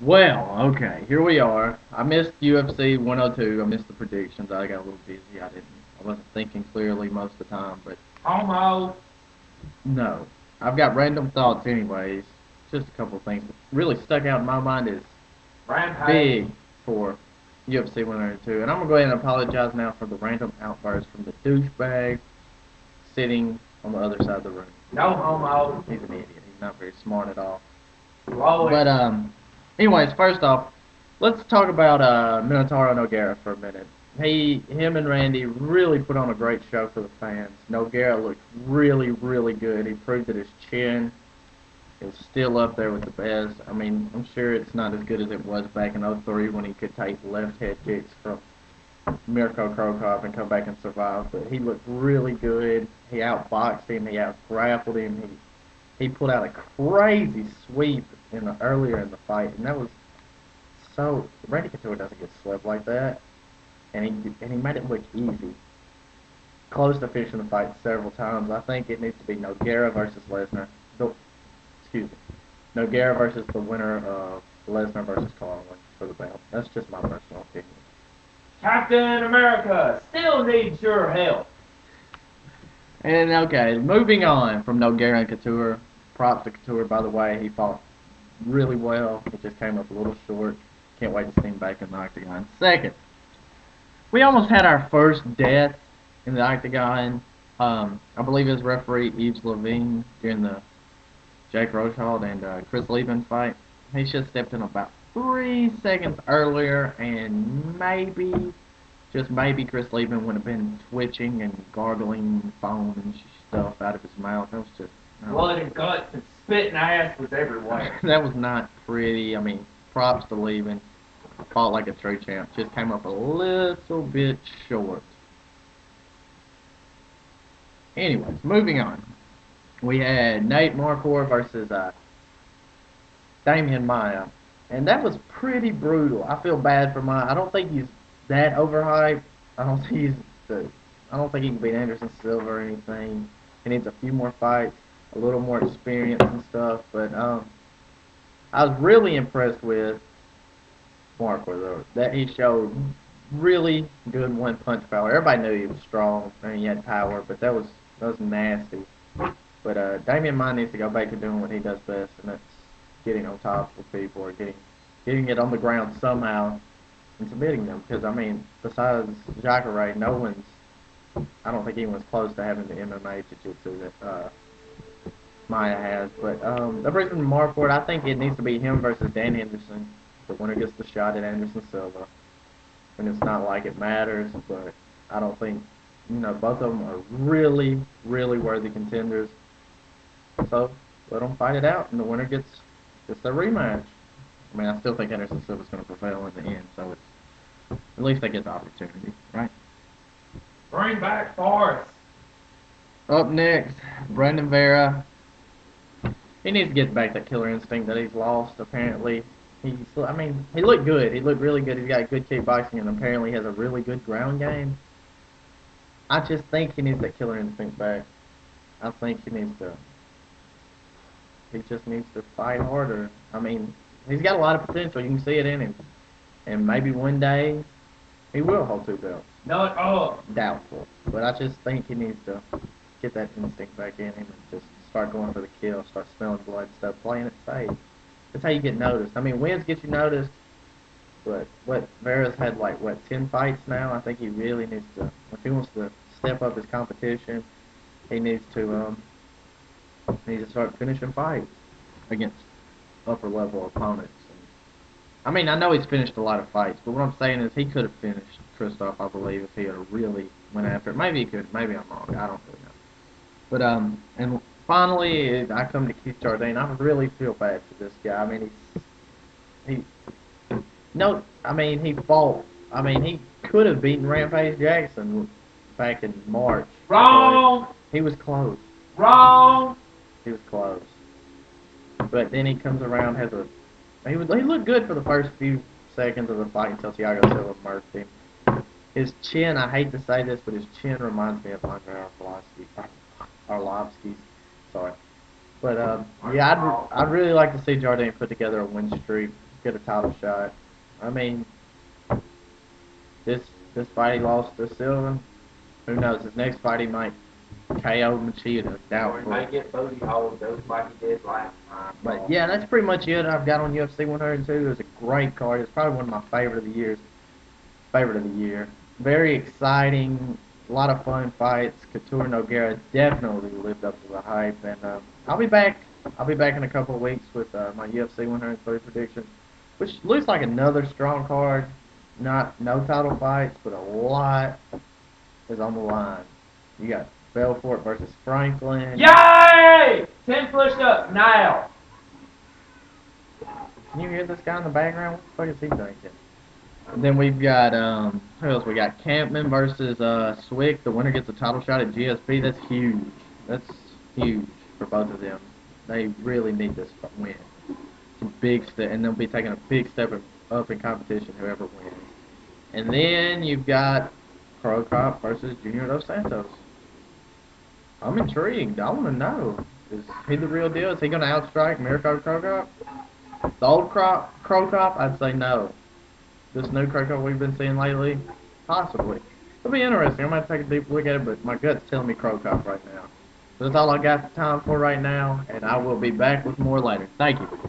Well, okay, here we are. I missed UFC 102. I missed the predictions. I got a little busy. I wasn't thinking clearly most of the time, but Homo. no. I've got random thoughts anyways. Just a couple of things that really stuck out in my mind is Rampage. big for UFC 102. And I'm going to go ahead and apologize now for the random outburst from the douchebag sitting on the other side of the room. No homo. He's an idiot. He's not very smart at all. Blowing. But anyways, first off, let's talk about Minotauro Nogueira for a minute. Him and Randy really put on a great show for the fans. Nogueira looked really, really good. He proved that his chin is still up there with the best. I mean, I'm sure it's not as good as it was back in '03 when he could take left head kicks from Mirko Krokop and come back and survive. But he looked really good. He outboxed him. He outgrappled him. He pulled out a crazy sweep earlier in the fight, and that was so. Randy Couture doesn't get swept like that, and he made it look easy. Close to finishing the fight several times. I think it needs to be Nogueira versus Lesnar. Excuse me, Nogueira versus the winner of Lesnar versus Carlin for the belt. That's just my personal opinion. Captain America still needs your help. And okay, moving on from Nogueira and Couture. Props to Couture, by the way. He fought really well. He just came up a little short. Can't wait to see him back in the octagon. Second, we almost had our first death in the octagon. I believe it was referee Yves Levine during the Jake Rochald and Chris Lieben fight. He should have stepped in about 3 seconds earlier, and just maybe, Chris Lieben would have been twitching and gargling foam and stuff out of his mouth. That was just Blood and guts and spit and ass was everywhere. that was not pretty. I mean, props to Lieben. Fought like a true champ. Just came up a little bit short. Anyways, moving on. We had Nate Marquardt versus Damian Maia, and that was pretty brutal. I feel bad for Maia. I don't think he's that overhyped. I don't think he's the. I don't think he can beat Anderson Silva or anything. He needs a few more fights, a little more experience and stuff. But I was really impressed with Marquardt though. That he showed really good one punch power. Everybody knew he was strong and he had power, but that was nasty. But Damian Maia needs to go back to doing what he does best, and that's getting on top of people or getting it on the ground somehow and submitting them. Because I mean, besides Jacare, no one's. I don't think anyone's close to having the MMA jiu-jitsu that Maia has. But that brings me to Marquardt. I think it needs to be him versus Dan Henderson. The winner gets the shot at Anderson Silva, and it's not like it matters, but I don't think both of them are really, really worthy contenders. So let them fight it out, and the winner gets their rematch. I mean, I still think Anderson Silva's going to prevail in the end, so at least they get the opportunity, right? Bring back Forrest. Up next, Brandon Vera. He needs to get back that killer instinct that he's lost. Apparently, I mean, he looked good. He looked really good. He's got good kickboxing, and apparently has a really good ground game. I just think he needs that killer instinct back. I think he just needs to fight harder. I mean, he's got a lot of potential. You can see it in him. And maybe one day he will hold two belts. Not up. Doubtful. But I just think he needs to get that instinct back in him and just start going for the kill, start smelling blood, start playing it safe. That's how you get noticed. I mean, wins get you noticed, but Vera's had like 10 fights now. I think he really needs to, if he wants to step up his competition, he needs to start finishing fights against upper level opponents. I mean, I know he's finished a lot of fights, but what I'm saying is he could have finished Kristoff, I believe, if he had really went after it. Maybe he could. Maybe I'm wrong. I don't really know. But and finally, I come to Keith Jardine. I really feel bad for this guy. I mean, he no. I mean, he fought. I mean, he could have beaten Rampage Jackson back in March. Wrong. He was close. Wrong. He was close. But then he comes around, he looked good for the first few seconds of the fight until Thiago Silva murked him. His chin, I hate to say this, but his chin reminds me of Andre Arlovsky's. Sorry. But yeah, I'd really like to see Jardine put together a win streak. get a title shot. I mean, this this fight he lost to Silva. Who knows? His next fight he might KO Machida. Or he Doubtful. might get booty hole just like he did last time. But yeah, that's pretty much it. I've got on UFC 102. It was a great card. It's probably one of my favorite of the years. Favorite of the year. Very exciting. A lot of fun fights. Couture Nogueira definitely lived up to the hype, and I'll be back. I'll be back in a couple of weeks with my UFC 103 prediction, which looks like another strong card. Not no title fights, but a lot is on the line. You got Belfort versus Franklin. Yay! 10 push-ups now. Can you hear this guy in the background? What the fuck is he thinking? And then we've got who else? We got Campman versus Swick. The winner gets a title shot at GSP. That's huge. That's huge for both of them. They really need this win. It's a big step, and they'll be taking a big step up in competition. Whoever wins. And then you've got Crow Cop versus Junior Dos Santos. I'm intrigued. I want to know. Is he the real deal? Is he going to outstrike Mirko Crow Cop? The old Crow Cop? I'd say no. This new Crow Cop we've been seeing lately? Possibly. It'll be interesting. I'm going to take a deep look at it, but my gut's telling me Crow Cop right now. So that's all I got time for right now, and I will be back with more later. Thank you.